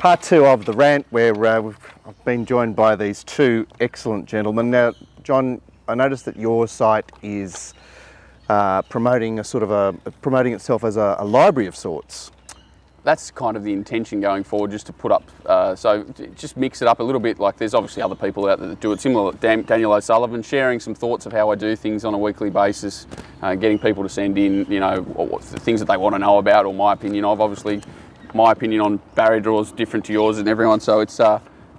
Part two of the rant, where I've been joined by these two excellent gentlemen. Now, John, I noticed that your site is promoting itself as a library of sorts. That's kind of the intention going forward, just to put up, so just mix it up a little bit. Like, there's obviously other people out there that do it similar. Daniel O'Sullivan, sharing some thoughts of how I do things on a weekly basis, getting people to send in, you know, what the things that they want to know about, or my opinion of. Obviously, my opinion on barrier draws is different to yours and everyone, so it's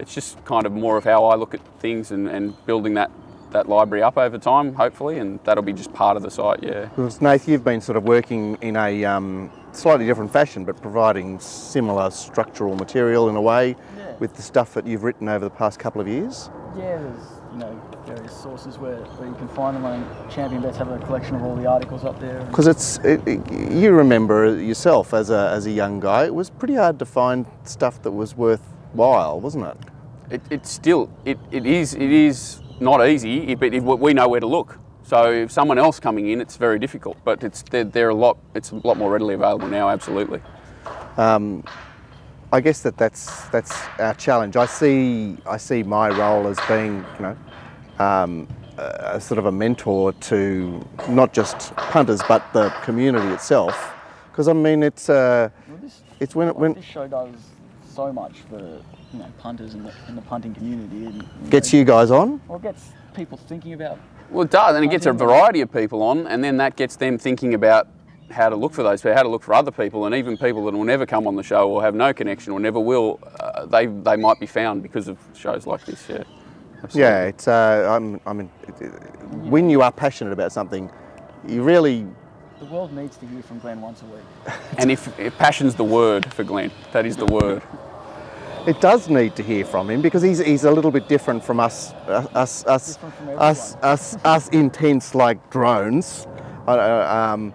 just kind of more of how I look at things and building that library up over time, hopefully, and that'll be just part of the site, yeah. Because, Nath, you've been sort of working in a slightly different fashion, but providing similar structural material in a way, yeah, with the stuff that you've written over the past couple of years. Yeah, there's various sources where you can find them. I think Champion Vets have a collection of all the articles up there. Because you remember yourself as a young guy, it was pretty hard to find stuff that was worthwhile, wasn't it? It is not easy, but we know where to look. So if someone else coming in, it's very difficult. But it's a lot more readily available now. Absolutely. I guess that's our challenge. I see my role as being, a sort of a mentor to not just punters but the community itself. Because I mean, it's when this show does so much for punters and the punting community. And, gets you guys on. Or gets people thinking about. Well, it does, and it gets a variety of people on, and then that gets them thinking about how to look for those people, how to look for other people, and even people that will never come on the show or have no connection or never will, they might be found because of shows like this. Yeah, absolutely. Yeah. It's when you are passionate about something, you really. The world needs to hear from Glenn once a week. And if passion's the word for Glenn, that is the word. It does need to hear from him, because he's a little bit different from us intense like drones. Glenn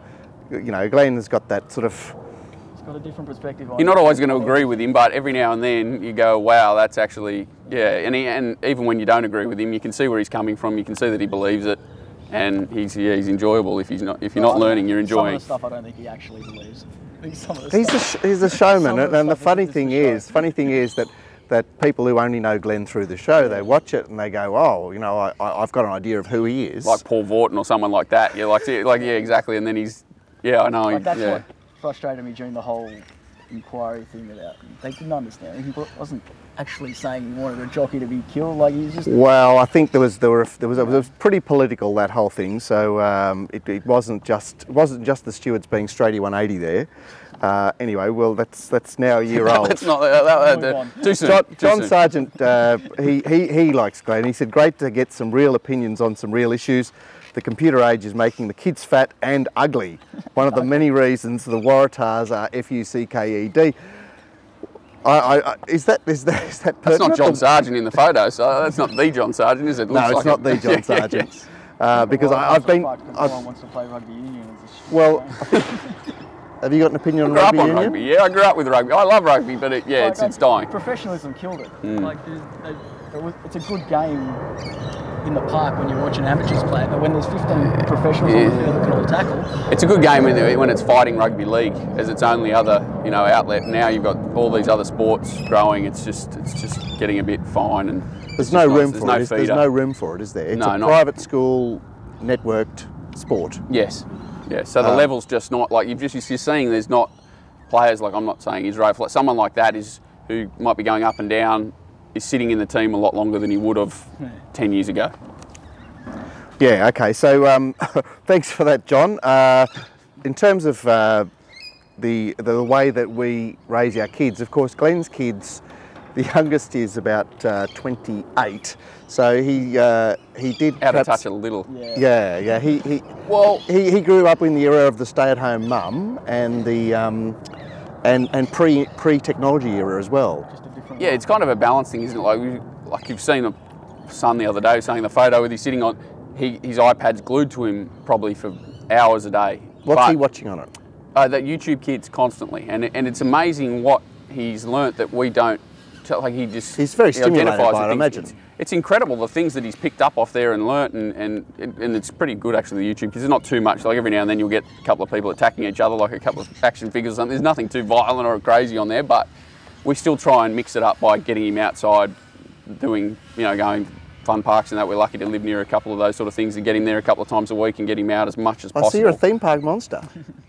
has got that sort of. He's got a different perspective on. You're not always going to agree with him, but every now and then you go, wow, that's actually, yeah. And even when you don't agree with him, you can see where he's coming from. You can see that he believes it, and he's enjoyable. If you're not learning, you're enjoying. Some of the stuff I don't think he actually believes. He's a showman, and the funny thing is that people who only know Glenn through the show, they watch it and they go, oh, I've got an idea of who he is. Like Paul Vorton or someone like that. Yeah, yeah, exactly. And then I know. That's what frustrated me during the whole inquiry thing about. They didn't understand. He wasn't actually saying he wanted a jockey to be killed. Like, he's just. Well, I think it was pretty political, that whole thing. So it wasn't just the stewards being straighty 180 there. Anyway, well, that's now a year old. That's not too soon. John Sargent, he likes Glenn. He said, great to get some real opinions on some real issues. The computer age is making the kids fat and ugly. One of the many reasons the Waratahs are FUCKED. Is that pertinent? That's not John Sargent in the photo, so that's not the John Sargent, is it? No, it's not the John Sargent. Because I've been. No one wants to play rugby union. Well, have you got an opinion on rugby union? Rugby. Yeah, I grew up with rugby. I love rugby, but it's dying. Professionalism killed it. Like, it's a good game in the park when you're watching amateurs play, but when there's 15 professionals on the field that can all tackle. It's a good game when it's fighting rugby league as its only other outlet. Now you've got all these other sports growing. It's just getting a bit fine, and there's no room for it. There's no room for it, is there? It's a private school networked sport. Yes. Yeah. So the level's just not like you're seeing. There's not players like, I'm not saying Israel, like someone like that who might be going up and down. Is sitting in the team a lot longer than he would have 10 years ago. Yeah, okay, so thanks for that, John. In terms of the way that we raise our kids, of course, Glenn's kids, the youngest is about 28, so he did out of touch a little. Yeah. He grew up in the era of the stay-at-home mum and the and pre-technology era as well. Yeah, it's kind of a balance thing, isn't it? Like you've seen a son the other day saying the photo with his sitting on, his iPad's glued to him probably for hours a day. What's he watching on it? That YouTube Kids constantly, and it's amazing what he's learnt that we don't. Like he's very stimulated by it, I imagine. It's incredible the things that he's picked up off there and learnt, and it's pretty good actually, the YouTube, because there's not too much. Like every now and then you'll get a couple of people attacking each other, like a couple of action figures or something. There's nothing too violent or crazy on there, but we still try and mix it up by getting him outside, doing, going fun parks and that. We're lucky to live near a couple of those sort of things and get him there a couple of times a week and get him out as much as possible. I see you're a theme park monster.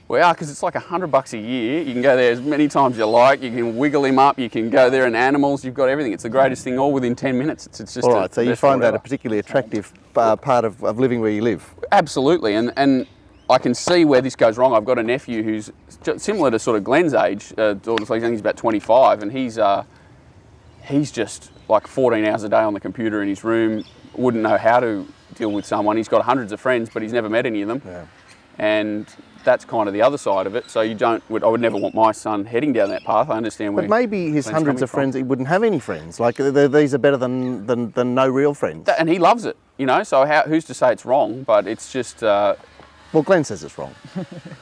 We are, because it's like $100 a year. You can go there as many times you like. You can wiggle him up. You can go there and animals. You've got everything. It's the greatest thing, all within 10 minutes. It's just all right. So you find that a particularly attractive part of living where you live? Absolutely, and I can see where this goes wrong. I've got a nephew who's similar to sort of Glenn's age. I think he's about 25, and he's just like 14 hours a day on the computer in his room. Wouldn't know how to deal with someone. He's got hundreds of friends, but he's never met any of them. Yeah. And that's kind of the other side of it. So I would never want my son heading down that path. I understand where. But maybe his hundreds of friends, he wouldn't have any friends. Like these are better than no real friends. And he loves it, So who's to say it's wrong? But it's just. Well, Glenn says it's wrong.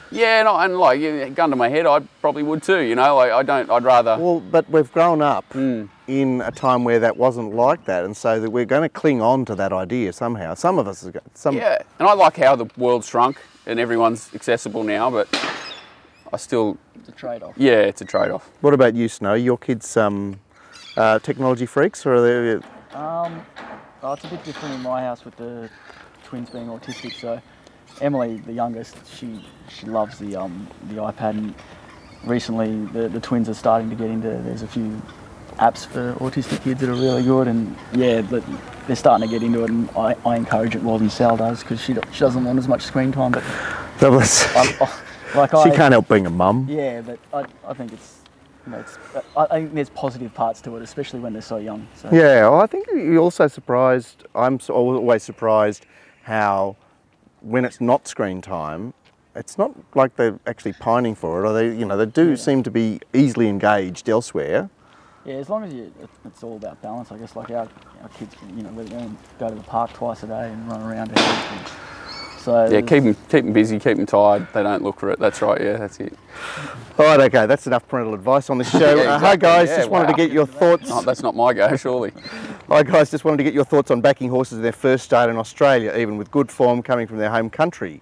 Yeah, and like gun to my head, I probably would too. Like I'd rather. Well, but we've grown up in a time where that wasn't like that, and so that we're going to cling on to that idea somehow. Some of us, Yeah, and I like how the world's shrunk and everyone's accessible now, but I still. It's a trade-off. Yeah, it's a trade-off. What about you, Snow? Your kids technology freaks, or are they? It's a bit different in my house with the twins being autistic. So Emily, the youngest, she loves the iPad, and recently the twins are starting to get into. There's a few apps for autistic kids that are really good, and yeah, but they're starting to get into it, and I encourage it more than Sal does, because she doesn't want as much screen time. But she can't help being a mum. Yeah, but I think it's. I think there's positive parts to it, especially when they're so young. So. Yeah, well, I think you're also surprised. I'm always surprised how, when it's not screen time, it's not like they're actually pining for it, or they do seem to be easily engaged elsewhere. Yeah, as long as it's all about balance, I guess. Like our kids, we go to the park twice a day and run around. So yeah, keep them busy, keep them tired. They don't look for it. That's right. Yeah, that's it. All right, okay, that's enough parental advice on this show. Yeah, exactly. Hi guys, just wanted to get your thoughts. No, that's not my go, surely. Hi guys, just wanted to get your thoughts on backing horses in their first start in Australia, even with good form coming from their home country.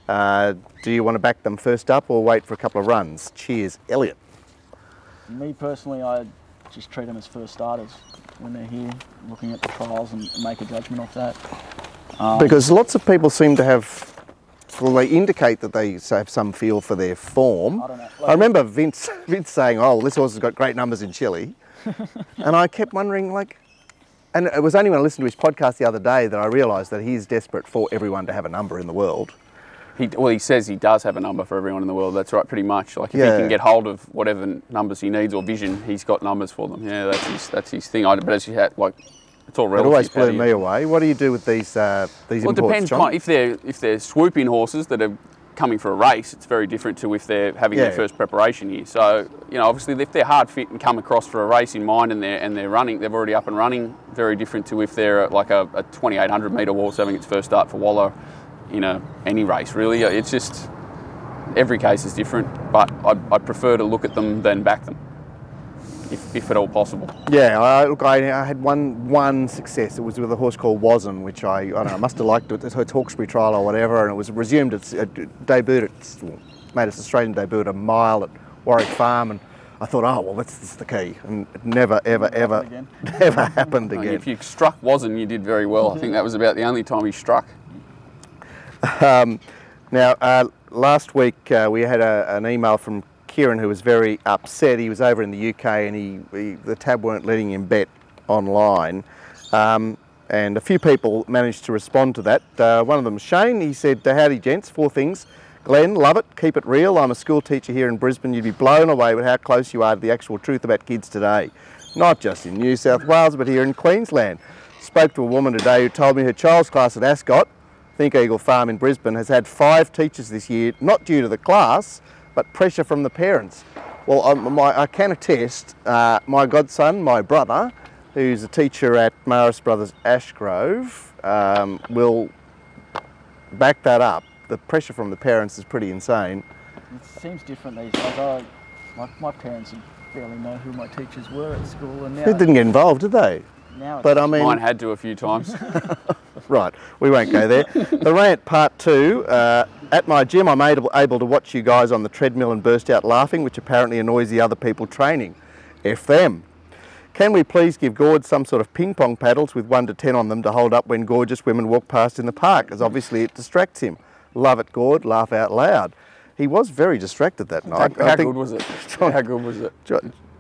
Do you want to back them first up or wait for a couple of runs? Cheers, Elliot. Me personally, I just treat them as first starters when they're here, looking at the trials and make a judgment off that. Because lots of people seem to have, well, they indicate that they have some feel for their form. I don't know. I remember Vince saying, oh, well, this horse has got great numbers in Chile. And I kept wondering, and it was only when I listened to his podcast the other day that I realised that he's desperate for everyone to have a number in the world. He says he does have a number for everyone in the world. That's right, pretty much. Like if he can get hold of whatever numbers he needs or vision, he's got numbers for them. Yeah, that's his thing. But as you had, it's all relative. It always blew me away. What do you do with these imports, it depends. John? If they're swooping horses that are coming for a race, it's very different to if they're having their first preparation year. So obviously, if they're hard fit and come across for a race in mind and they're running, they're already up and running. Very different to if they're like a 2,800 metre horse having its first start for Waller. Any race really. It's just every case is different, but I prefer to look at them than back them, if at all possible. Yeah, I had one success. It was with a horse called Wasm, which I don't know, must have liked it. It's her Hawkesbury trial or whatever, and it was resumed. Its made its Australian debut at a mile at Warwick Farm, and I thought, oh well, that's the key, and it never ever happened again. If you struck Wasm, you did very well. I think that was about the only time he struck. Now, last week we had an email from Kieran who was very upset. He was over in the UK and the tab weren't letting him bet online. And a few people managed to respond to that. One of them, Shane, he said, howdy gents, 4 things. Glenn, love it, keep it real. I'm a school teacher here in Brisbane. You'd be blown away with how close you are to the actual truth about kids today. Not just in New South Wales, but here in Queensland. Spoke to a woman today who told me her child's class at Ascot, Think Eagle Farm in Brisbane, has had 5 teachers this year, not due to the class, but pressure from the parents. Well, I can attest, my godson, my brother, who's a teacher at Maris Brothers Ashgrove, will back that up. The pressure from the parents is pretty insane. It seems different these days. My parents barely know who my teachers were at school, and now they didn't get involved, did they? Now but I mean, mine had to a few times. Right, we won't go there. The rant part 2. At my gym, I'm able to watch you guys on the treadmill and burst out laughing, which apparently annoys the other people training. F them. Can we please give Gord some sort of ping pong paddles with 1 to 10 on them to hold up when gorgeous women walk past in the park, as obviously it distracts him. Love it, Gord, laugh out loud. He was very distracted that night. How good was it? How good was it?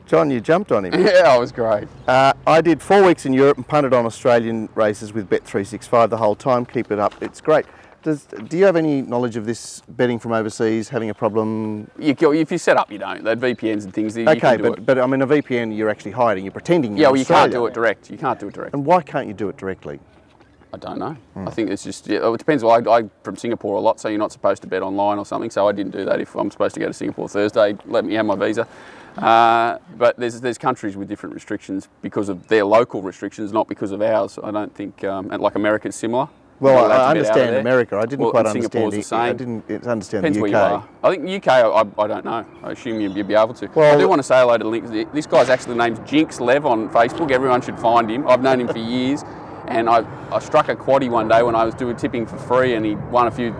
John, you jumped on him. Yeah, it was great. I did 4 weeks in Europe and punted on Australian races with Bet365 the whole time. Keep it up, it's great. Do you have any knowledge of this betting from overseas having a problem? If you set up, you don't. They're VPNs and things. Okay, but I mean a VPN you're actually hiding, you're pretending you're Yeah, well, you Australia. can't do it direct. You can't do it direct. And why can't you do it directly? I don't know. I think it's just, it depends. I'm from Singapore a lot, so you're not supposed to bet online or something, so I didn't do that. If I'm supposed to go to Singapore Thursday, let me have my visa. But there's countries with different restrictions because of their local restrictions, not because of ours. I don't think, like America's similar. Well, I understand America. I didn't quite understand. Singapore's the same. I didn't understand Depends the UK. where you are. I think UK, I don't know. I assume you'd be able to. Well, I do want to say hello to Link. This guy's actually named Jinx Lev on Facebook. Everyone should find him. I've known him for years. And I struck a quaddie one day when I was doing tipping for free, and he won a few,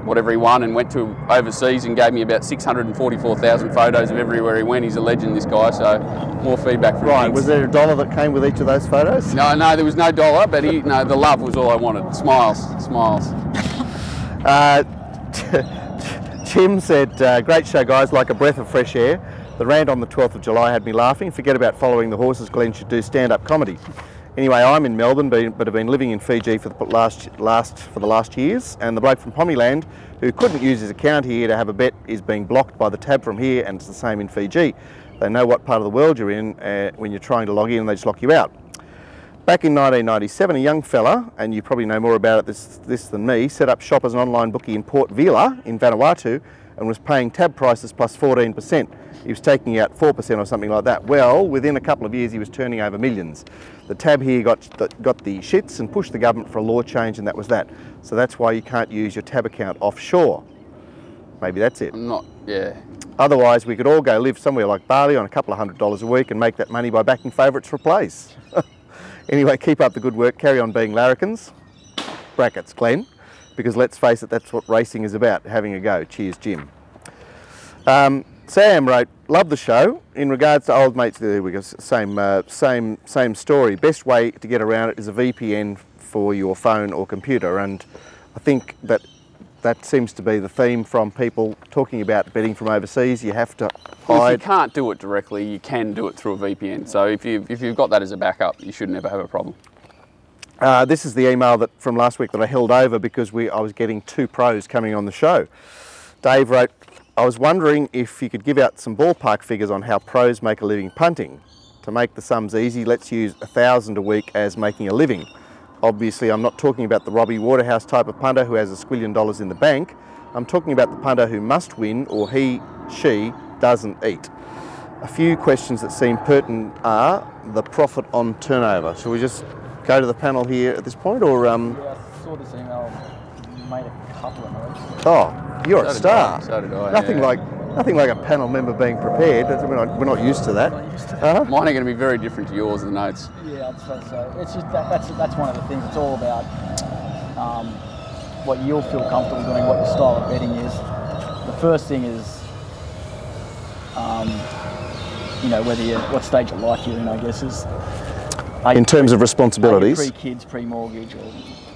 whatever he won, and went to overseas and gave me about 644,000 photos of everywhere he went. He's a legend, this guy, so more feedback from Right, Jinx. was there $1 that came with each of those photos? No, there was no dollar, but the love was all I wanted. Smiles. Tim said, great show guys, like a breath of fresh air. The rant on the 12th of July had me laughing. Forget about following the horses, Glenn should do stand-up comedy. Anyway, I'm in Melbourne, but have been living in Fiji for the last years, and the bloke from Pommyland who couldn't use his account here to have a bet is being blocked by the tab from here, and it's the same in Fiji. They know what part of the world you're in when you're trying to log in, and they just lock you out. Back in 1997, a young fella, and you probably know more about it this than me, set up shop as an online bookie in Port Vila in Vanuatu and was paying tab prices plus 14%. He was taking out 4% or something like that. Well, within a couple of years, he was turning over millions. The tab here got the shits and pushed the government for a law change, and that was that. So that's why you can't use your tab account offshore. Maybe that's it. Yeah. Otherwise, we could all go live somewhere like Bali on a couple of $100 a week and make that money by backing favourites for a place. Anyway, keep up the good work. Carry on being larrikins. Brackets, Glenn. Because let's face it, that's what racing is about, having a go. Cheers, Jim. Sam wrote, love the show. In regards to old mates, there we go, same story. Best way to get around it is a VPN for your phone or computer, and I think that seems to be the theme from people talking about betting from overseas. You have to hide. Well, if you can't do it directly, you can do it through a VPN. So if you've got that as a backup, you should never have a problem. This is the email from last week that I held over because I was getting 2 pros coming on the show. Dave wrote, I was wondering if you could give out some ballpark figures on how pros make a living punting. To make the sums easy, let's use $1,000 a week as making a living. Obviously, I'm not talking about the Robbie Waterhouse type of punter who has $1 squillion in the bank. I'm talking about the punter who must win or she doesn't eat. A few questions that seem pertinent are the profit on turnover. Shall we just go to the panel here at this point, or? Yeah, I saw this email, made a couple of notes. Oh, you're a star. So did I. Nothing like a panel member being prepared. We're not used to that. Mine are going to be very different to yours, the notes. Yeah, I'd say so. It's just that's one of the things. It's all about what you'll feel comfortable doing, what your style of betting is. The first thing is, what stage of life you're in, I guess, is. In terms of responsibilities? Pre-kids, pre-mortgage, or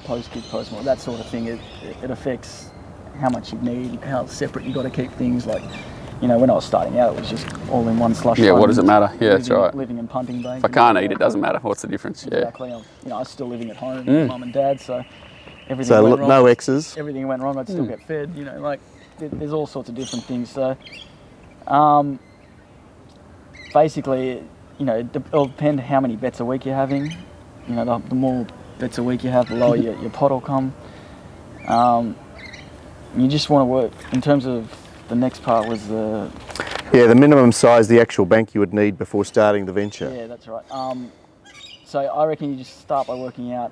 post-kids, post-mortgage, that sort of thing. It affects how much you need, how separate you got to keep things. Like, when I was starting out, it was just all in one slush. Yeah, what does it matter? Yeah, that's right. Living and punting bank. If I can't eat, it doesn't matter. What's the difference? Exactly. Yeah. I was still living at home with mum and dad, so everything so went wrong. No exes. Everything went wrong, I'd still get fed. There's all sorts of different things. So, basically, it'll depend how many bets a week you're having. The more bets a week you have, the lower your pot will come. You just want to work, in terms of the next part was the minimum size, the actual bank you would need before starting the venture. Yeah, that's right. So I reckon you just start by working out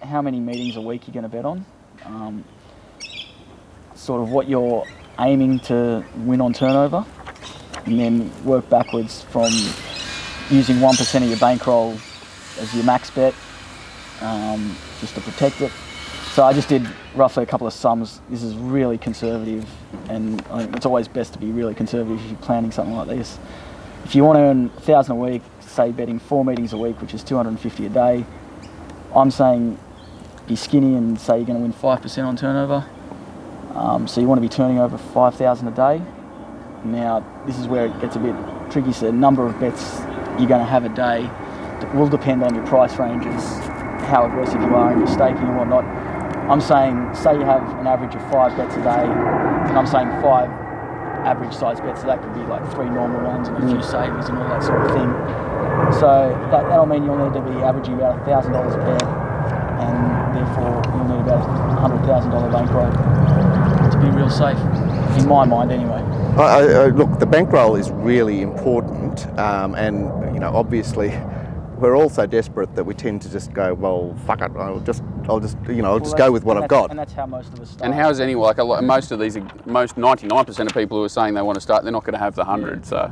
how many meetings a week you're going to bet on, sort of what you're aiming to win on turnover, and then work backwards from using 1% of your bankroll as your max bet, just to protect it. So I just did roughly a couple of sums. This is really conservative, and I think it's always best to be really conservative if you're planning something like this. if you want to earn 1,000 a week, say betting 4 meetings a week, which is 250 a day, I'm saying be skinny and say you're going to win 5% on turnover. So you want to be turning over 5,000 a day. Now, this is where it gets a bit tricky. So the number of bets you're going to have a day will depend on your price ranges, how aggressive you are in your staking and whatnot. I'm saying, say you have an average of 5 bets a day, and I'm saying 5 average size bets, so that could be like 3 normal ones and a few savers and all that sort of thing. So that'll mean you'll need to be averaging about $1,000 a bet, and therefore you'll need about $100,000 bankroll to be real safe, in my mind anyway. Look, the bankroll is really important, and obviously we're all so desperate that we tend to just go, well, fuck it, I'll just go with what I've got. And that's how most of us start. And how is anyone, like most of these, most 99% of people who are saying they want to start, they're not going to have the 100, so.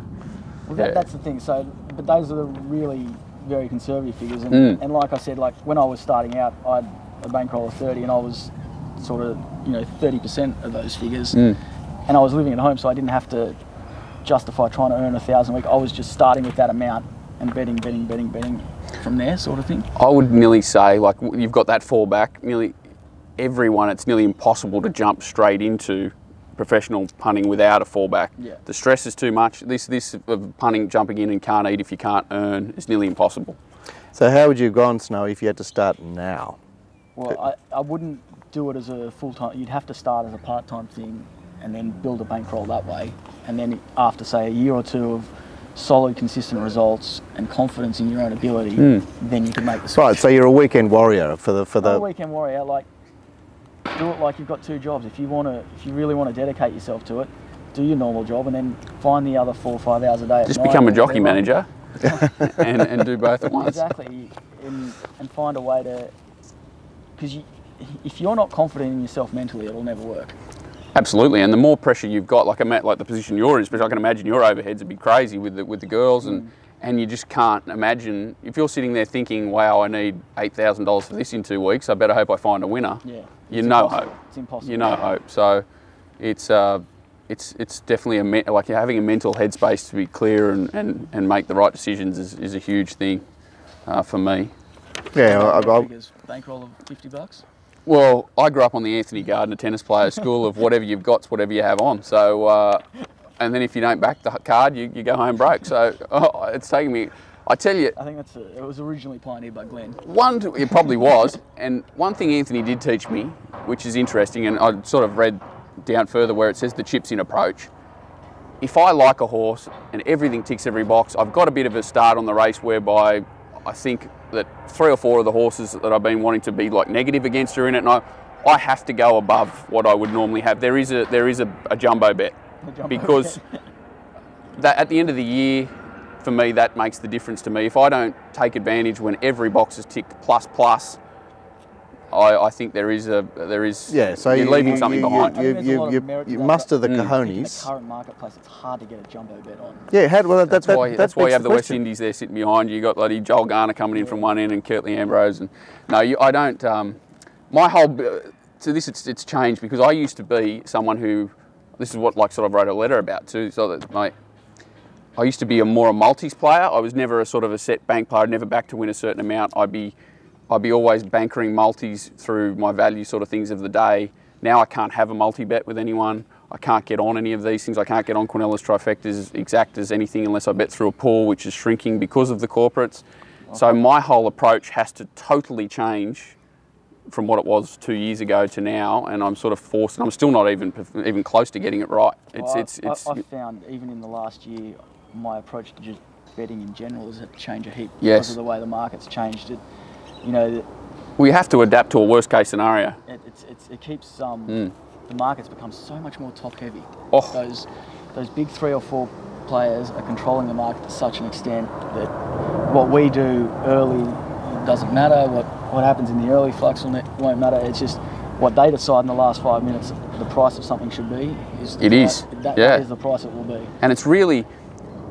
Well, that's the thing, so, but those are the really very conservative figures, and like I said, like when I was starting out, I had a bankroll of 30 and I was sort of, 30% of those figures, and I was living at home, so I didn't have to justify trying to earn 1,000 a week. I was just starting with that amount and betting from there, sort of thing. I would nearly say, like, you've got that fallback. Nearly everyone, it's nearly impossible to jump straight into professional punting without a fallback. Yeah. The stress is too much. This of punting, jumping in and can't eat if you can't earn is nearly impossible. So how would you have gone, Snow, if you had to start now? Well, I wouldn't do it as a full-time. You'd have to start as a part-time thing and then build a bankroll that way. And then after, say, a year or two of solid, consistent results and confidence in your own ability, then you can make the switch. Right, so you're a weekend warrior for the. Not a weekend warrior, like do it like you've got 2 jobs. If you really want to dedicate yourself to it, do your normal job and then find the other 4 or 5 hours a day. Just become a jockey manager and do both at once. Exactly, and find a way to, because if you're not confident in yourself mentally, it'll never work. Absolutely, and the more pressure you've got, like the position you're in, especially I can imagine your overheads would be crazy with the girls, and you just can't imagine, if you're sitting there thinking, wow, I need $8,000 for this in 2 weeks, I better hope I find a winner. Yeah, You no hope. It's impossible. You no hope. So it's definitely like having a mental headspace to be clear and make the right decisions is a huge thing for me. Yeah, Bankroll of $50. Well, I grew up on the Anthony Gardner tennis player school of whatever you've got's whatever you have on. So, and then if you don't back the card, you go home broke. So it's taken me, I tell you. I think it was originally pioneered by Glenn. It probably was. And one thing Anthony did teach me, which is interesting, and I sort of read down further where it says the chips in approach. If I like a horse and everything ticks every box, I've got a bit of a start on the race whereby I think that 3 or 4 of the horses that I've been wanting to be like negative against are in it, and I have to go above what I would normally have. There is a jumbo bet, because that at the end of the year, for me, that makes the difference to me. If I don't take advantage when every box is ticked plus, I think there is yeah. So you're leaving something behind. You muster the cojones. In the current marketplace, it's hard to get a jumbo bet on. Yeah, that's why you have the West Indies there sitting behind you. You got bloody Joel Garner coming in from one end and Kirtley Ambrose, and no, I don't. My whole to this it's changed, because I used to be someone who, this is what like sort of wrote a letter about too. So that I used to be more a multis player. I was never a sort of a set bank player. I'd never back to win a certain amount. I'd be always bankering multis through my value sort of things of the day. Now I can't have a multi-bet with anyone. I can't get on any of these things. I can't get on Cornelis trifectas, exactas, anything unless I bet through a pool, which is shrinking because of the corporates. Okay. So my whole approach has to totally change from what it was 2 years ago to now, and I'm sort of forced, and I'm still not even close to getting it right. I found even in the last year, my approach to just betting in general has had to change a heap because of the way the market's changed. We have to adapt to a worst case scenario. It keeps the market's become so much more top heavy. Oh. Those big 3 or 4 players are controlling the market to such an extent that what we do early doesn't matter. What happens in the early flux won't matter. It's just what they decide in the last 5 minutes the price of something should be. That is the price it will be. And it's really,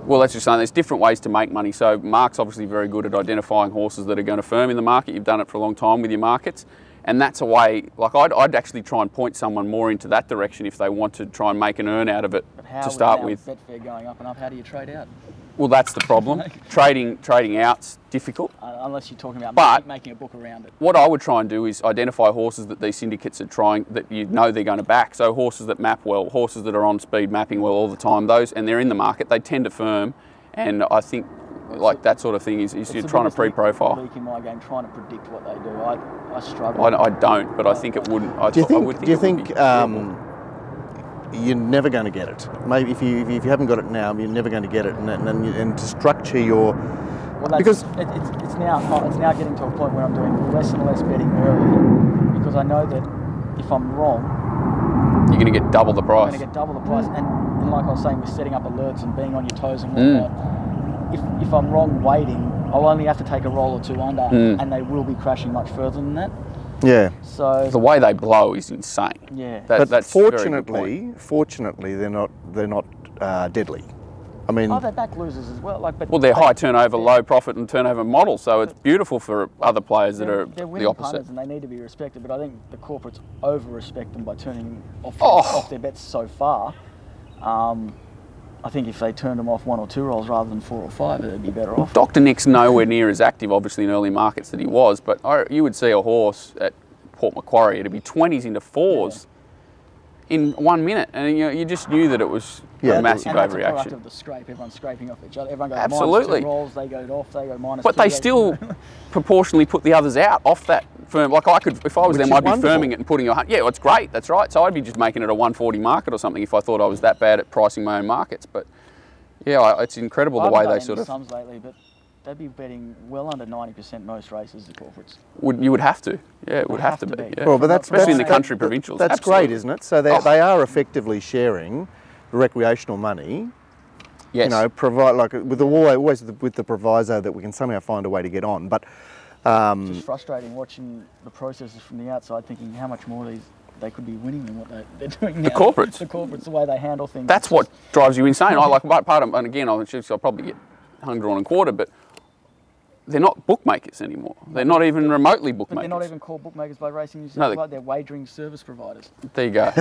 well, that's just saying there's different ways to make money. So Mark's obviously very good at identifying horses that are going to firm in the market. You've done it for a long time with your markets. And that's a way, like I'd actually try and point someone more into that direction if they want to try and make an earn out of it to start with. Betfair going up and up, how do you trade out? Well, that's the problem. Trading out's difficult. Unless you're talking about But- making a book around it. What I would try and do is identify horses that these syndicates are trying, that you know they're going to back. So horses that map well, horses that are on speed mapping well all the time, those, and they're in the market, they tend to firm. And I think like that sort of thing is you're trying to pre-profile. Leak in my game, trying to predict what they do. I struggle. I don't, but I think it wouldn't. Do you think you're never going to get it? Maybe if you haven't got it now, you're never going to get it, and to structure your because it's now getting to a point where I'm doing less and less betting early because I know that if I'm wrong, you're going to get double the price. I'm going to get double the price, and like I was saying, with setting up alerts and being on your toes and whatnot. If I'm wrong waiting, I'll only have to take a roll or two under, and they will be crashing much further than that. Yeah. So the way they blow is insane. Yeah. But that's fortunately, they're not deadly. I mean, they back losers as well. Well, they're high turnover, low profit and turnover models, so it's beautiful for other players that are they're the winning opposite. punters and they need to be respected. But I think the corporates over-respect them by turning off their bets so far. I think if they turned them off 1 or 2 rolls rather than 4 or 5, it'd be better off. Dr. Nick's nowhere near as active, obviously, in early markets that he was, but you would see a horse at Port Macquarie, it'd be 20s into 4s in 1 minute, and you just knew that it was a massive and that's overreaction. A product of the scrape. Everyone's scraping off each other. Everyone goes Absolutely. -2 rolls, they go off, they go -2. But they still proportionally put the others out off that firm. Like I could, if I was them, I'd be firming it and putting yeah, well, it's great, that's right. So I'd be just making it a 140 market or something if I thought I was that bad at pricing my own markets. But yeah, it's incredible the way they sort of. Sums lately, but they'd be betting well under 90% most races, the corporates. You would have to. Yeah, it would have to be. Yeah. Well, but especially in the country provincials. That's Absolutely. great, isn't it? So they are effectively sharing the recreational money. Yes. You know, provide always with the proviso that we can somehow find a way to get on. But it's just frustrating watching the processes from the outside, thinking how much more they could be winning than what they're doing now. The corporates. The corporates, the way they handle things. That's what drives you insane. I like part of, and again, I'll probably get hung, drawn and quartered, but they're not bookmakers anymore. They're not even remotely bookmakers. But they're not even called bookmakers by Racing New South Wales. They're wagering service providers. There you go.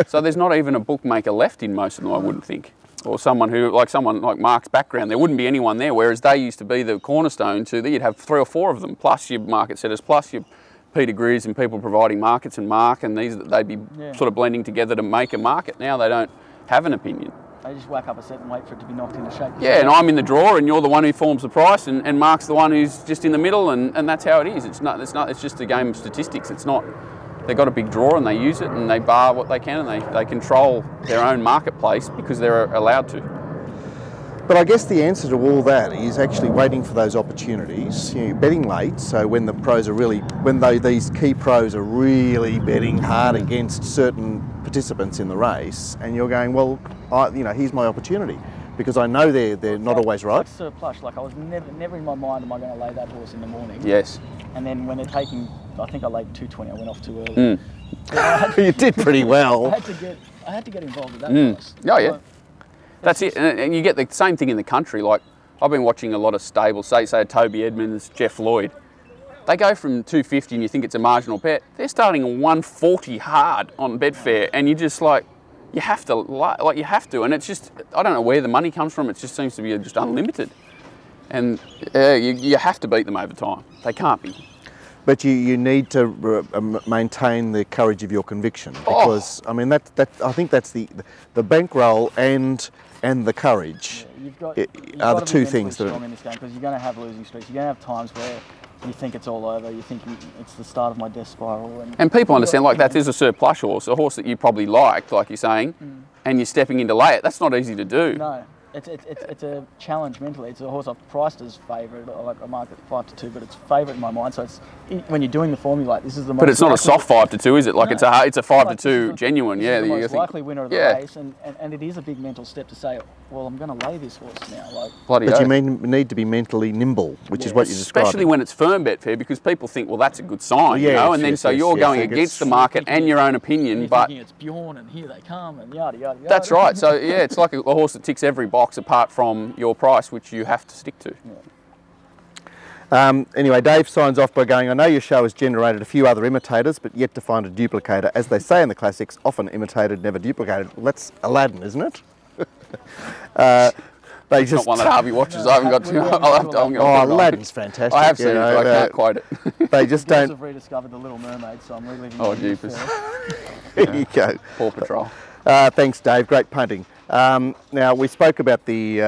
So there's not even a bookmaker left in most of them, I wouldn't think. Or someone like Mark's background, there wouldn't be anyone there, whereas they used to be the cornerstone you'd have 3 or 4 of them, plus your market setters, plus your Peter Greers and people providing markets and Mark, and they'd be sort of blending together to make a market. Now they don't have an opinion. They just whack up a set and wait for it to be knocked into shape. Yeah, and I'm in the draw, and you're the one who forms the price, and Mark's the one who's just in the middle, and that's how it is. It's just a game of statistics. It's not. They've got a big draw and they use it and they bar what they can and they control their own marketplace because they're allowed to. But I guess the answer to all that is actually waiting for those opportunities, betting late. So when the pros are these key pros are really betting hard against certain participants in the race, and you're going, well, here's my opportunity, because I know they're not always right. It's like surplus. Like I was never in my mind, am I going to lay that horse in the morning? Yes. And then when they're taking, I think I laid 220. I went off too early. You did pretty well. I had to get involved with that price. Oh yeah. That's it, and you get the same thing in the country. Like I've been watching a lot of stables, say Toby Edmonds, Jeff Lloyd. They go from 250 and you think it's a marginal bet. They're starting at 140 hard on Betfair, and you're just like, you have to, and it's just, I don't know where the money comes from. It just seems to be just unlimited, and you have to beat them over time. They can't be. But you need to maintain the courage of your conviction, because I mean I think that's the bankroll and the courage are the two things that are in this game, because you're going to have losing streaks. You're going to have times where you think it's all over. You think it's the start of my death spiral. And people understand that there's a surplus horse, a horse that you probably liked, like you're saying, and you're stepping in to lay it. That's not easy to do. No. It's a challenge mentally. It's a horse I've priced as favourite. I mark it 5-2, but it's favourite in my mind. So it's when you're doing the formula, this is the most. But it's not a soft 5-2, is it? Like no, it's a 5-2 genuine. This is the most likely winner of the race, and it is a big mental step to say, well, I'm going to lay this horse now. But you need to be mentally nimble, which is what you described. Especially when it's firm Betfair, because people think, well, that's a good sign, and then you're going against the market and your own opinion. You're thinking it's Bjorn, and here they come, and yada yada yada. That's right. So it's like a horse that ticks every box apart from your price, which you have to stick to. Anyway, Dave signs off by going, I know your show has generated a few other imitators, but yet to find a duplicator. As they say in the classics, often imitated, never duplicated. Well, that's Aladdin, isn't it? They It's just not one that Harvey watches. I haven't got to. I'm gonna oh, put it on. Aladdin's fantastic. I have seen it, but I can't quite it. They just I've don't. rediscovered the Little Mermaid, so I'm reliving. Oh, it. jeepers. There you go. Paw Patrol. Thanks, Dave. Great punting. Now we spoke about the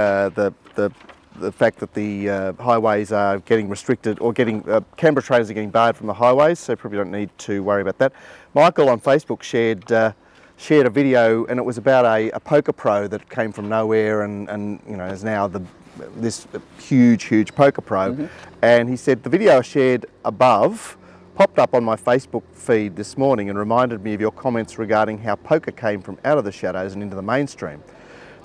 fact that the highways are getting restricted, or getting Canberra trainers are getting barred from the highways, so probably don't need to worry about that. Michael on Facebook shared a video, and it was about a poker pro that came from nowhere and you know is now this huge poker pro. And he said the video I shared above popped up on my Facebook feed this morning and reminded me of your comments regarding how poker came from out of the shadows and into the mainstream.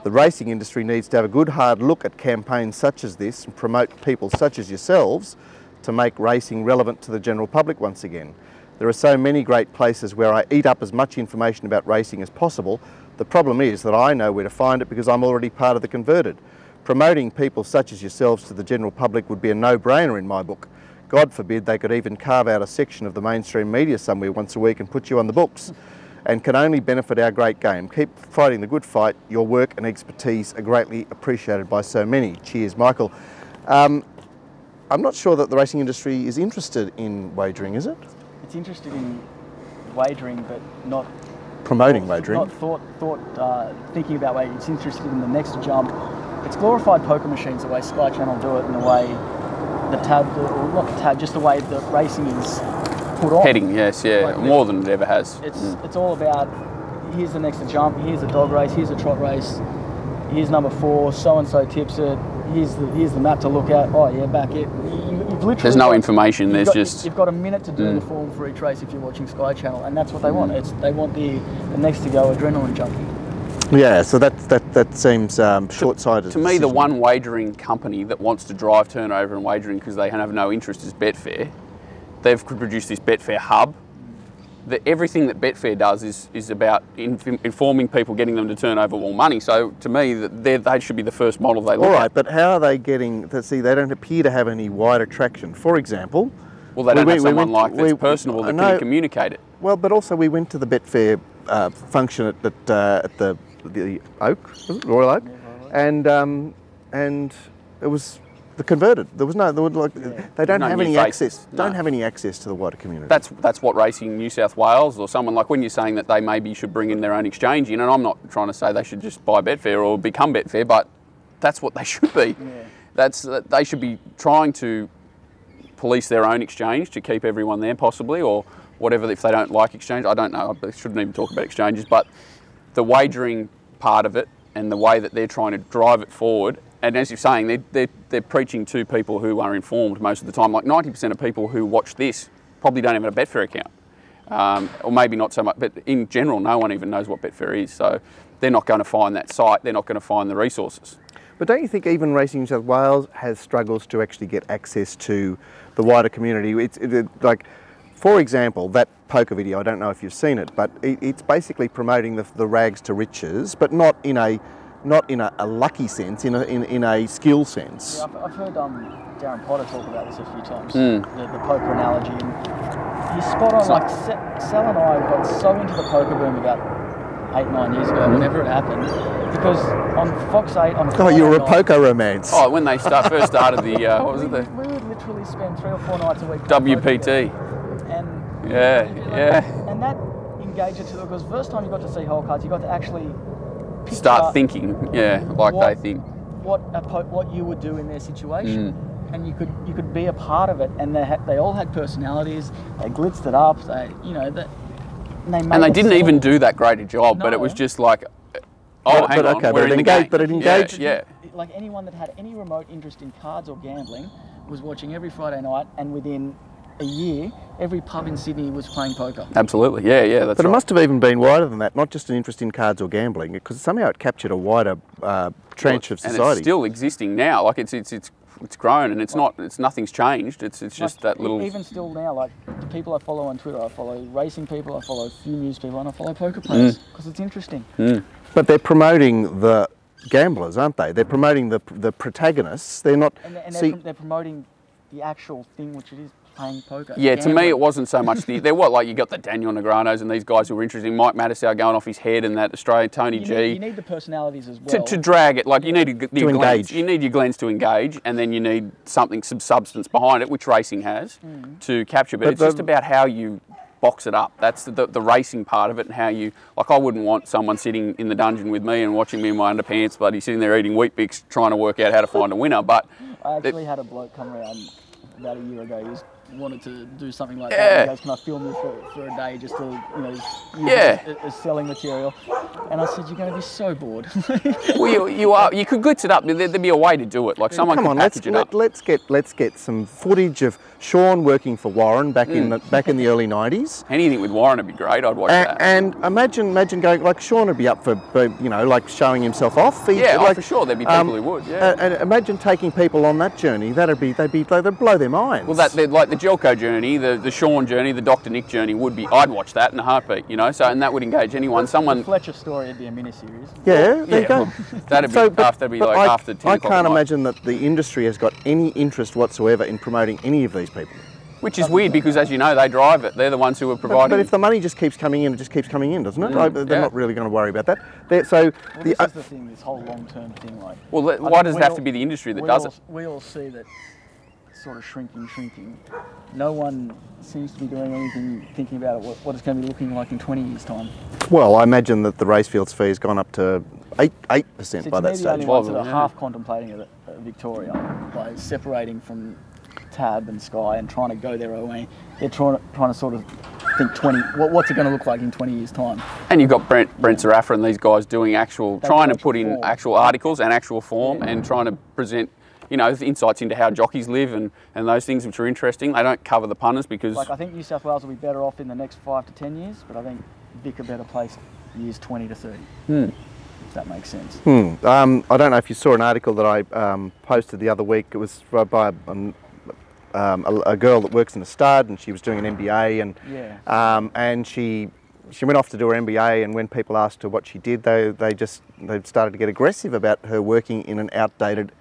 The racing industry needs to have a good hard look at campaigns such as this and promote people such as yourselves to make racing relevant to the general public once again. There are so many great places where I eat up as much information about racing as possible. The problem is that I know where to find it because I'm already part of the converted. Promoting people such as yourselves to the general public would be a no-brainer in my book. God forbid they could even carve out a section of the mainstream media somewhere once a week and put you on the books, and can only benefit our great game. Keep fighting the good fight. Your work and expertise are greatly appreciated by so many. Cheers, Michael. I'm not sure that the racing industry is interested in wagering, is it? It's interested in wagering, but not promoting wagering. Not thinking about wagering. It's interested in the next jump. It's glorified poker machines the way Sky Channel do it, and the way the tab, or not the tab, just the way that racing is put on. Heading, yes, yeah, like more than it ever has. It's all about, here's the next jump, here's a dog race, here's a trot race, here's number 4, so-and-so tips it, here's the map to look at, oh yeah, back it. You've literally there's no information, you've got a minute to do the form for each race if you're watching Sky Channel, and that's what they want. They want the next to go adrenaline junkie. Yeah, so that seems short-sighted. To me, the one wagering company that wants to drive turnover and wagering because they have no interest is Betfair. They've produced this Betfair hub. Everything that Betfair does is about informing people, getting them to turn over more money. So to me, they should be the first model they look at. All right, but how are they getting, see, they don't appear to have any wider traction. For example... Well, they don't have someone that's personable that can communicate it. Well, but also we went to the Betfair function at the Oak, was it? Royal Oak, and it was the converted. There was they don't have any access. Don't have any access to the wider community. That's what Racing New South Wales or someone like, when you're saying that they maybe should bring in their own exchange in, and I'm not trying to say they should just buy Betfair or become Betfair, but that's what they should be. Yeah. They should be trying to police their own exchange to keep everyone there possibly, or whatever, if they don't like exchange. I don't know, I shouldn't even talk about exchanges, but the wagering part of it and the way that they're trying to drive it forward, and as you're saying, they're preaching to people who are informed most of the time. Like 90% of people who watch this probably don't even have a Betfair account, or maybe not so much, but in general no one even knows what Betfair is, so they're not going to find that site, they're not going to find the resources. But don't you think even Racing New South Wales has struggles to actually get access to the wider community? Like, for example, that poker video, I don't know if you've seen it, but it's basically promoting the rags to riches, but not in a lucky sense, in a skill sense. Yeah, I've heard Darren Potter talk about this a few times, the poker analogy, and he's spot on. Like Sal and I got so into the poker boom about 8-9 years ago, whenever it happened, because on Fox 8 on Friday you're a night, poker romance. Oh, when they first started the what was it? We would literally spend 3 or 4 nights a week. WPT. And yeah. And that engaged it too, because first time you got to see hole cards, you got to actually start thinking, like they think. What you would do in their situation, and you could be a part of it, and they all had personalities. They blitzed it up. They didn't even do that great a job, but it was just like, hang on, we're in the game. But it engaged. Yeah. Like anyone that had any remote interest in cards or gambling was watching every Friday night, and within a year, every pub in Sydney was playing poker. Absolutely, yeah, that's right. But it must have even been wider than that, not just an interest in cards or gambling, because somehow it captured a wider tranche of society. And it's still existing now. Like it's grown, and nothing's changed. It's just that little. Even still now, like the people I follow on Twitter, I follow racing people, I follow a few news people, and I follow poker players because it's interesting. But they're promoting the gamblers, aren't they? They're promoting the protagonists. They're not. They're promoting the actual thing, which it is playing poker. Yeah, to me gambling. it wasn't so much the, there were like, you got the Daniel Negreanos and these guys who were interesting, Mike Mattisau going off his head and that Australian Tony G. You need the personalities as well. To drag it, like you need the To engage. You need your Glens to engage, and then you need something, some substance behind it, which racing has, to capture. But it's just about how you box it up. That's the racing part of it, and how you, like, I wouldn't want someone sitting in the dungeon with me and watching me in my underpants, bloody sitting there eating Wheat Bix trying to work out how to find a winner. But I actually had a bloke come around about a year ago. He wanted to do something like Yeah. that. He goes, "Can I film you for a day just to, you know, use it as selling material?" And I said, "You're going to be so bored." well, you are. You could glitz it up. There'd be a way to do it. Like someone Come could on, package it up. let's get some footage of Sean working for Warren back in the early '90s. Anything with Warren would be great. I'd watch that. And imagine going, like, Sean would be up for, you know, like showing himself off. Yeah, like, for sure. There'd be people who would. Yeah. And imagine taking people on that journey. They'd blow their minds. Well, like the Jelko journey, the Sean journey, the Dr. Nick journey would be. I'd watch that in a heartbeat. You know, so and that would engage anyone. Someone. The Fletcher story would be a mini-series. Yeah, there you go. Well, that'd be after 10 I o'clock can't at night. imagine that the industry has got any interest whatsoever in promoting any of these people. Which is weird because, as you know, they drive it. They're the ones who are providing. But if the money just keeps coming in, it just keeps coming in, doesn't it? They're yeah. not really going to worry about that. This is the thing, this whole long-term thing. Like, well, why does it have to be the industry that does it? We all see that sort of shrinking. No one seems to be doing anything, thinking about it, what it's going to be looking like in 20 years' time. Well, I imagine that the Racefield's fee has gone up to 8% by that The stage. only ones that are half contemplating it at Victoria, by separating from Tab and Sky and trying to go their own way. They're trying to sort of think what's it going to look like in 20 years' time. And you've got Brent Zarafa and these guys doing trying to put in form. actual articles and actual form and trying to present, you know, insights into how jockeys live and those things which are interesting. They don't cover the punters because... Like, I think New South Wales will be better off in the next 5 to 10 years, but I think Vic are better placed years 20 to 30. If that makes sense. I don't know if you saw an article that I posted the other week. It was by a girl that works in a stud, and she was doing an MBA, and she went off to do her MBA, and when people asked her what she did, they started to get aggressive about her working in an outdated,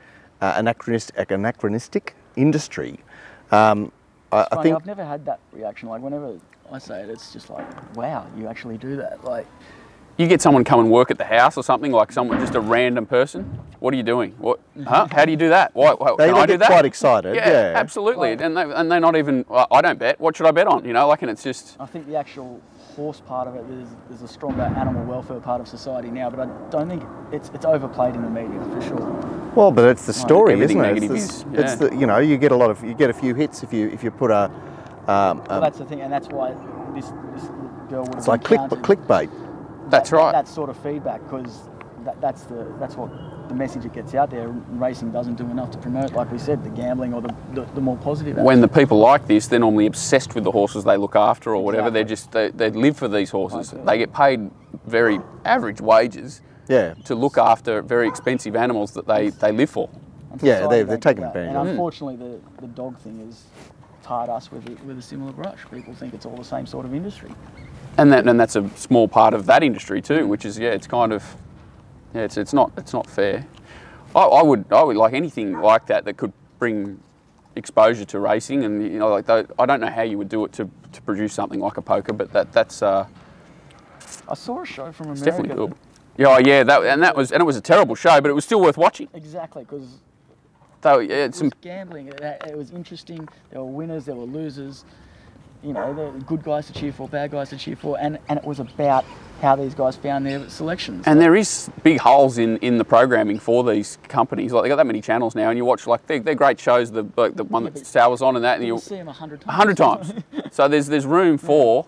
anachronistic industry. I think I've never had that reaction. Like, whenever I say it, it's just like, wow, you actually do that. Like, You get someone come and work at the house or something, like someone, just a random person. What are you doing? What? Huh? How do you do that? Why they can I do get that? quite excited. Yeah, absolutely. And they're not even. Well, I don't bet. What should I bet on? You know, like, and it's just. I think the actual horse part of it is a stronger animal welfare part of society now, but I don't think it's overplayed in the media for sure. Well, but it's the story, everything isn't it? negative It's the, you know, you get a few hits if you put a. Well, that's the thing, and that's why this girl would have. It's like clickbait. That's right. That sort of feedback, because that's what the message that gets out there. Racing doesn't do enough to promote, like we said, the gambling or the more positive. When the people like this, they're normally obsessed with the horses they look after or whatever. Exactly. They live for these horses. They get paid very average wages. Yeah. To look after very expensive animals that they live for. Yeah, they're taking advantage And of it. unfortunately, the dog thing has tarred us with a similar brush. People think it's all the same sort of industry. And that's a small part of that industry too, which is it's kind of it's not fair. I would like anything like that could bring exposure to racing, and you know, like I don't know how you would do it to produce something like a poker, but that's. I saw a show from America. It's definitely doable. It was a terrible show, but it was still worth watching. Exactly, because it was gambling. It was interesting. There were winners, there were losers. You know, the good guys to cheer for, bad guys to cheer for, and it was about how these guys found their selections. And there is big holes in the programming for these companies. Like, they got that many channels now, and you watch, like, they're great shows. The one that Sal was on and that, and you'll see them 100 times. 100 times. So there's room for.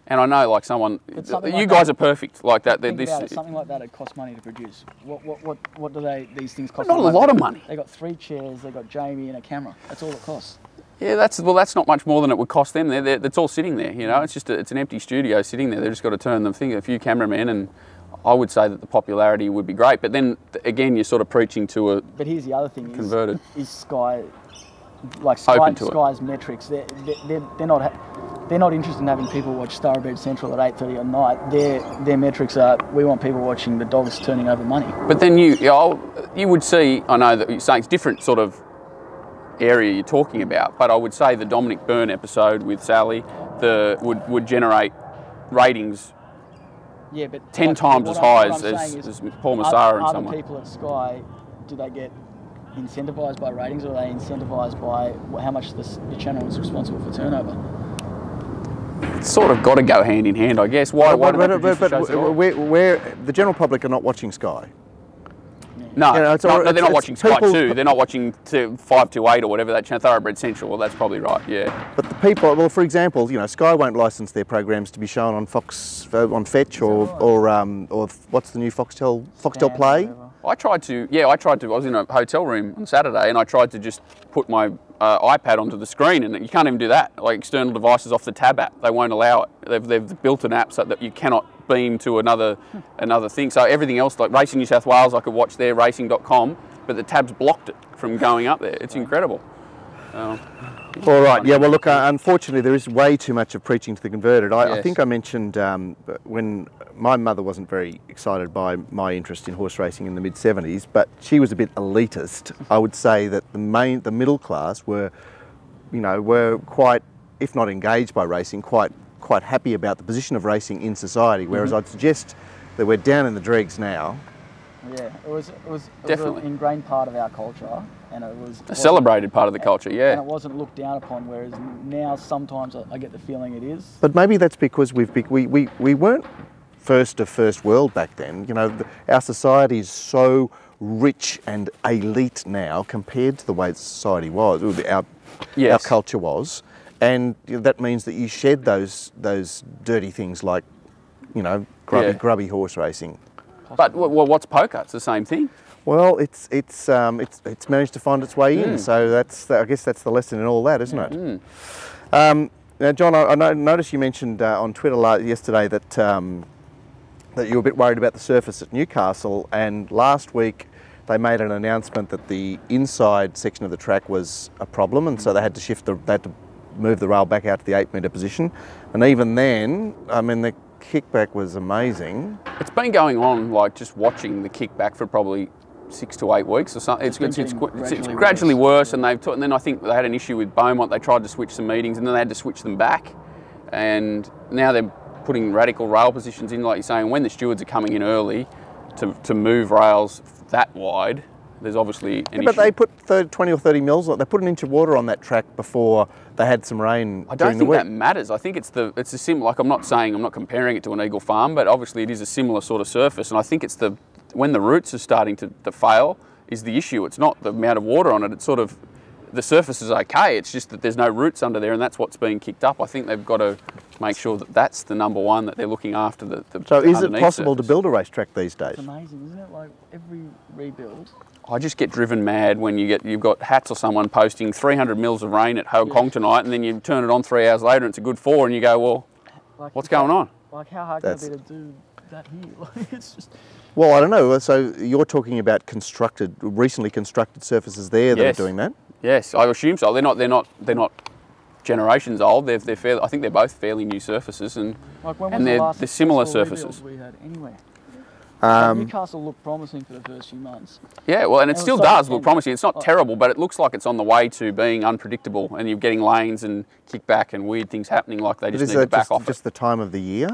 And I know, like, you guys are perfect like that. Think about it, something like that, it costs money to produce. What do these things cost? Not a lot of money. They got 3 chairs, they got Jamie and a camera. That's all it costs. Yeah, that's not much more than it would cost them. It's all sitting there, you know. It's just it's an empty studio sitting there. They've just got to turn them thing, a few cameramen, and I would say that the popularity would be great. But then again, you're sort of preaching to a. But here's the other thing: converted. Is Sky, like Sky's metrics? They're not interested in having people watch Thoroughbred Central at 8:30 at night. Their metrics are, we want people watching the dogs turning over money. But then you would see. I know that you're saying it's different sort of area you're talking about, but I would say the Dominic Byrne episode with Sally would generate ratings Yeah, but 10 times as high as Paul Massara and someone. Other people at Sky, do they get incentivised by ratings, or are they incentivised by how much the channel is responsible for turnover? It's sort of got to go hand in hand, I guess. Why do they produce the shows at all? Where the general public are not watching Sky. No, You know, they're not watching Sky people- 2. They're not watching 5 to 8 or whatever that channel, Thoroughbred Central. Well, that's probably right, yeah. But the people, well, for example, you know, Sky won't license their programs to be shown on Fox, on Fetch, or what's the new Foxtel Play. Whatever. I tried to. I was in a hotel room on Saturday, and I tried to just put my iPad onto the screen, and you can't even do that. Like external devices off the Tab app, they won't allow it. They've built an app so that you cannot beam to another thing. So everything else, like Racing New South Wales, I could watch there, racing.com, but the Tab's blocked it from going up there. It's incredible. All right, yeah, well look, unfortunately there is way too much of preaching to the converted. I Yes. think I mentioned when my mother wasn't very excited by my interest in horse racing in the mid-70s, but she was a bit elitist. I would say that the middle class were quite, if not engaged by racing, quite happy about the position of racing in society, whereas I'd suggest that we're down in the dregs now. Yeah, it was Definitely. an ingrained part of our culture, and it was A celebrated part of the culture, and yeah. it wasn't looked down upon. Whereas now, sometimes I get the feeling it is. But maybe that's because we weren't first world back then. You know, our society is so rich and elite now compared to the way society was, or our culture was, and that means that you shed those dirty things like, you know, grubby horse racing. But what's poker? It's the same thing. Well, it's managed to find its way in, so I guess that's the lesson in all that, isn't it? Now, John, I noticed you mentioned on Twitter yesterday that that you were a bit worried about the surface at Newcastle, and last week they made an announcement that the inside section of the track was a problem, and so they had to move the rail back out to the 8-metre position, and even then, I mean, the kickback was amazing. It's been going on, like just watching the kickback for probably 6 to 8 weeks or something. It's gradually worse, and and then I think they had an issue with Beaumont. They tried to switch some meetings, and then they had to switch them back, and now they're putting radical rail positions in, like you're saying. When the stewards are coming in early to move rails that wide, there's obviously an issue. But they put 20 or 30 mils, they put an inch of water on that track before they had some rain I don't during the think week. that matters. I think it's a similar, like I'm not comparing it to an Eagle Farm, but obviously it is a similar sort of surface, and I think it's when the roots are starting to fail is the issue. It's not the amount of water on it, it's sort of, the surface is okay, it's just that there's no roots under there, and that's what's being kicked up. I think they've got to make sure that that's the number one, that they're looking after the So is it underneath possible surface. to build a racetrack these days? It's amazing, isn't it? Like every rebuild. I just get driven mad when you've got Hats or someone posting 300 mils of rain at Hong Kong tonight, and then you turn it on 3 hours later and it's a good 4, and you go, well, Like, what's going on? Like how hard can it be to do that here? Like it's just. Well, I don't know. So you're talking about recently constructed surfaces there that Yes. are doing that? Yes, I assume so. They're not generations old. They're fairly, I think they're both fairly new surfaces, and Like when was and the last they're similar successful surfaces. rebuild we had anywhere? Um, Newcastle looked promising for the first few months. Yeah, well, and it It was still so does look intense. promising. It's not terrible, but it looks like it's on the way to being unpredictable, and you're getting lanes and kickback and weird things happening. Like they just is need to that back off just the time of the year?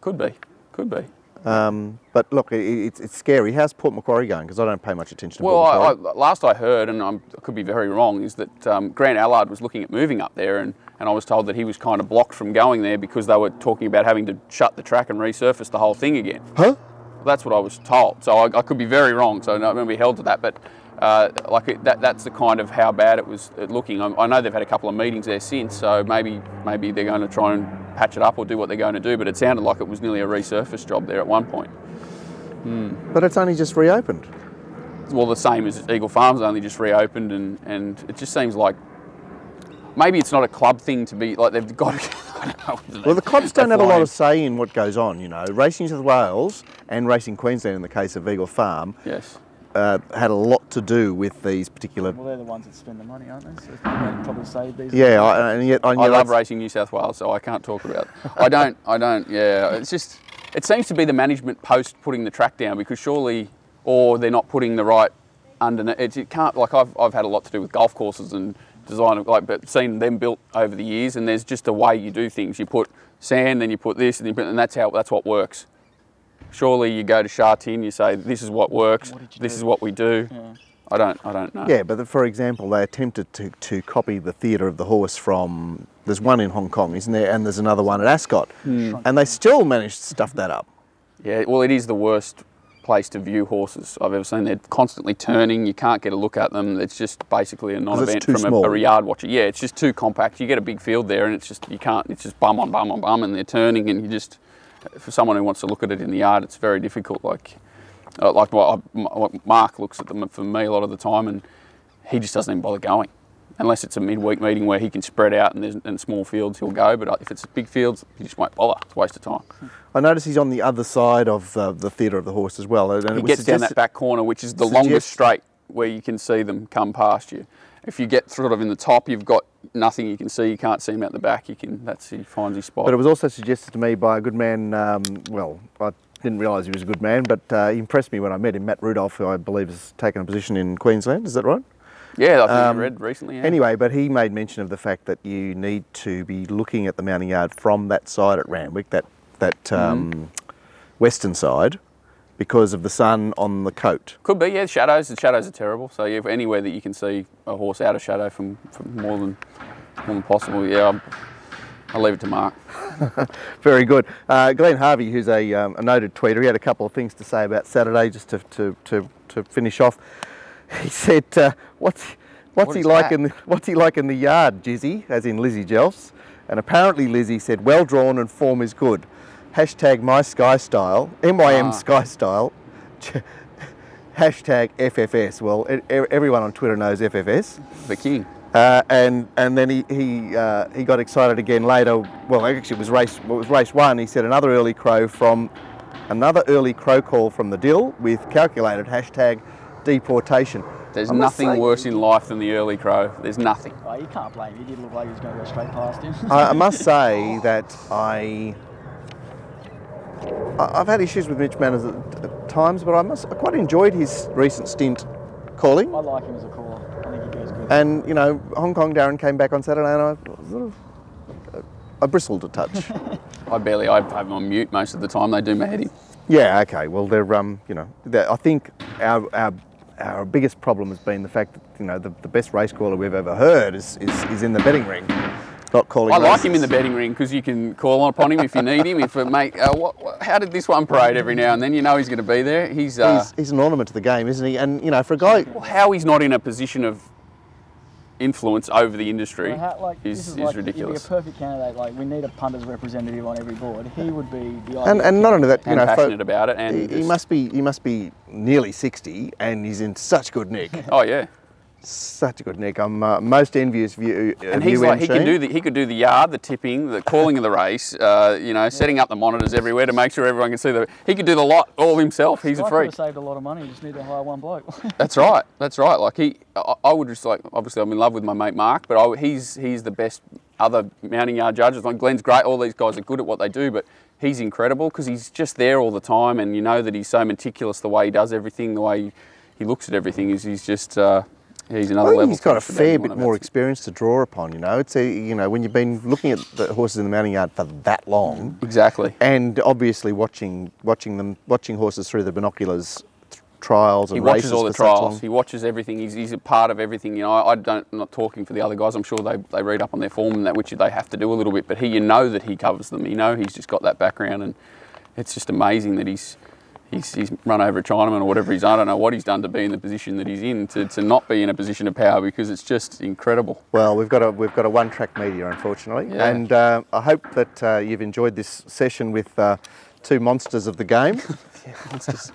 Could be. Could be. But look, it's scary. How's Port Macquarie going? Because I don't pay much attention to Well, Port Macquarie. last I heard, and I could be very wrong, is that Grant Allard was looking at moving up there, and I was told that he was kind of blocked from going there because they were talking about having to shut the track and resurface the whole thing again. Huh? That's what I was told. So I could be very wrong, so I'm not going to be held to that. But that's the kind of how bad it was looking. I know they've had a couple of meetings there since, so maybe they're going to try and patch it up or do what they're going to do. But it sounded like it was nearly a resurface job there at one point. But it's only just reopened. Well, the same as Eagle Farms only just reopened, and it just seems like maybe it's not a club thing to be like they've got. I don't know. Well, the clubs don't have a lot of say in what goes on, you know. Racing New South Wales and Racing Queensland, in the case of Eagle Farm, Yes. had a lot to do with these particular. Well, they're the ones that spend the money, aren't they? So they'd probably say these. Yeah, and yet I love Racing New South Wales, so I can't talk about it. I don't, yeah. It's just, it seems to be the management post putting the track down, because surely, or they're not putting the right underneath. It can't, like I've had a lot to do with golf courses and design, but seen them built over the years, and there's just a way you do things. You put sand, then you put this, and that's what works. Surely you go to Shartin, you say, this is what works, this is what we do. Yeah. I don't know. Yeah, but for example, they attempted to copy the theatre of the horse from, there's one in Hong Kong, isn't there? And there's another one at Ascot. And they still managed to stuff that up. Yeah, well, it is the worst place to view horses I've ever seen. They're constantly turning, you can't get a look at them. It's just basically a non-event from a yard watcher. Yeah, it's just too compact. You get a big field there and it's just, you can't, it's just bum on bum on bum, and they're turning, and you just, for someone who wants to look at it in the yard, it's very difficult. Like what Mark looks at them for me a lot of the time, and he just doesn't even bother going. Unless it's a midweek meeting where he can spread out and small fields, he'll go. But if it's big fields, he just won't bother. It's a waste of time. I notice he's on the other side of the theatre of the horse as well. And he gets down that back corner, which is the longest straight where you can see them come past you. If you get sort of in the top, you've got nothing you can see. You can't see him out the back. He finds his spot. But it was also suggested to me by a good man. Well, I didn't realise he was a good man, but he impressed me when I met him. Matt Rudolph, who I believe has taken a position in Queensland. Is that right? Yeah, I think I read recently. Yeah. Anyway, but he made mention of the fact that you need to be looking at the mounting yard from that side at Randwick, that western side, because of the sun on the coat. Could be, yeah. The shadows are terrible. So yeah, anywhere that you can see a horse out of shadow from more than possible, yeah, I'll leave it to Mark. Very good. Glenn Harvey, who's a noted tweeter, he had a couple of things to say about Saturday, just to finish off. He said, "What's he like in the yard, Jizzy?" As in Lizzie Jelfs. And apparently Lizzie said, "Well drawn and form is good. Hashtag my Sky Style, MYM Sky Style. Hashtag FFS." Well, everyone on Twitter knows FFS. The king. And then he got excited again later. Well, actually it was race one. He said another early crow call from the Dill with calculated hashtag deportation. There's nothing worse in life than the early crow. There's nothing. Oh, you can't blame him. He did look like he was going to go straight past him. I must say that I've had issues with Mitch Manners at times, but I quite enjoyed his recent stint calling. I like him as a caller. I think he goes good. And you know, Hong Kong Darren came back on Saturday, and I bristled a touch. I have him on mute most of the time. They do my head in. Yeah, okay. Well, I think our biggest problem has been the fact that the best race caller we've ever heard is in the betting ring, not calling. I like him in the betting ring because you can call upon him if you need him. How did this one parade every now and then? You know he's going to be there. He's an ornament to the game, isn't he? And for a guy, how he's not in a position of influence over the industry is ridiculous. He'd be a perfect candidate. Like, we need a punters representative on every board. He would be the ideal. And not only that, passionate about it, and he must be nearly 60, and he's in such good nick. Oh yeah, such a good nick. I'm most envious of you. And he's he could do the yard, the tipping, the calling of the race. Setting up the monitors everywhere to make sure everyone can see he could do the lot all himself. He's a freak. He could have saved a lot of money. You just need to hire one bloke. That's right. Like I would just obviously I'm in love with my mate Mark, but he's the best other mounting yard judges. Like Glenn's great. All these guys are good at what they do, but he's incredible because he's just there all the time, and you know that he's so meticulous the way he does everything, the way he looks at everything. He's just. He's another level. He's got a fair bit more experience to draw upon. It's when you've been looking at the horses in the mounting yard for that long. Exactly. And obviously watching horses through the binoculars, trials and races. He watches all the trials. He watches everything. He's a part of everything. I'm not talking for the other guys. I'm sure they read up on their form and that, which they have to do a little bit. But that he covers them. He's just got that background, and it's just amazing that he's run over a Chinaman or whatever I don't know what he's done to be in the position that he's in, to not be in a position of power, because it's just incredible. Well, we've got a one-track media, unfortunately, yeah. And I hope that you've enjoyed this session with two monsters of the game. Yeah, monsters.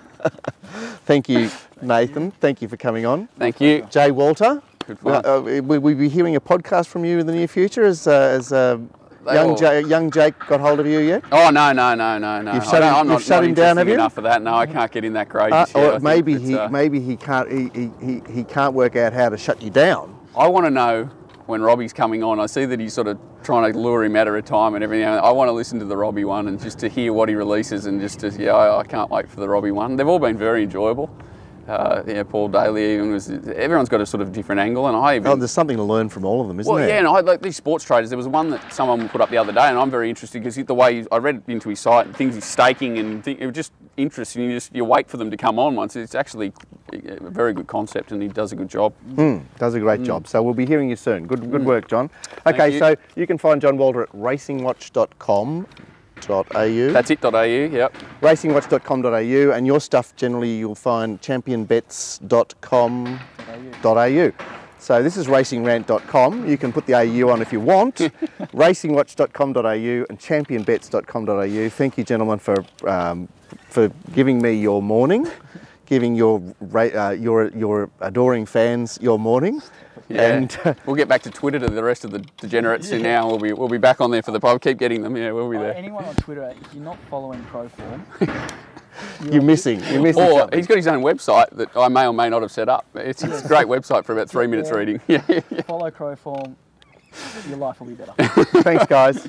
Thank you, Nathan. Thank you for coming on. Thank you. Jay Walter. Good fun. Will we be hearing a podcast from you in the near future as young Jake got hold of you yet? Oh no! You've shut him down, have you? Enough of that. No, I can't get in that crazy. Or maybe he can't work out how to shut you down. I want to know when Robbie's coming on. I see that he's sort of trying to lure him out of retirement every now and then. I want to listen to the Robbie one and just to hear what he releases, and I can't wait for the Robbie one. They've all been very enjoyable. Paul Daly, even everyone's got a sort of different angle, and I even... Oh, there's something to learn from all of them, isn't there? Yeah, and I like these sports traders. There was one that someone put up the other day, and I'm very interested because the way I read into his site and things he's staking, and it was just interesting. You wait for them to come on once. It's actually a very good concept, and he does a good job. Does a great job. So we'll be hearing you soon. Good work, John. Okay, so you can find John Walter at racingwatch.com.au. That's it, .au, yep. Racingwatch.com.au, and your stuff generally you'll find championbets.com.au. So this is racingrant.com. You can put the AU on if you want. Racingwatch.com.au and championbets.com.au. Thank you, gentlemen, for giving me your morning, giving your adoring fans your morning. Yeah, and we'll get back to Twitter to the rest of the degenerates now. We'll be back on there for the pub. Keep getting them. Yeah, we'll be there. Anyone on Twitter, if you're not following Proform, you're missing. Or something. He's got his own website that I may or may not have set up. It's a great website for about 3 minutes reading. Follow Proform, your life will be better. Thanks, guys.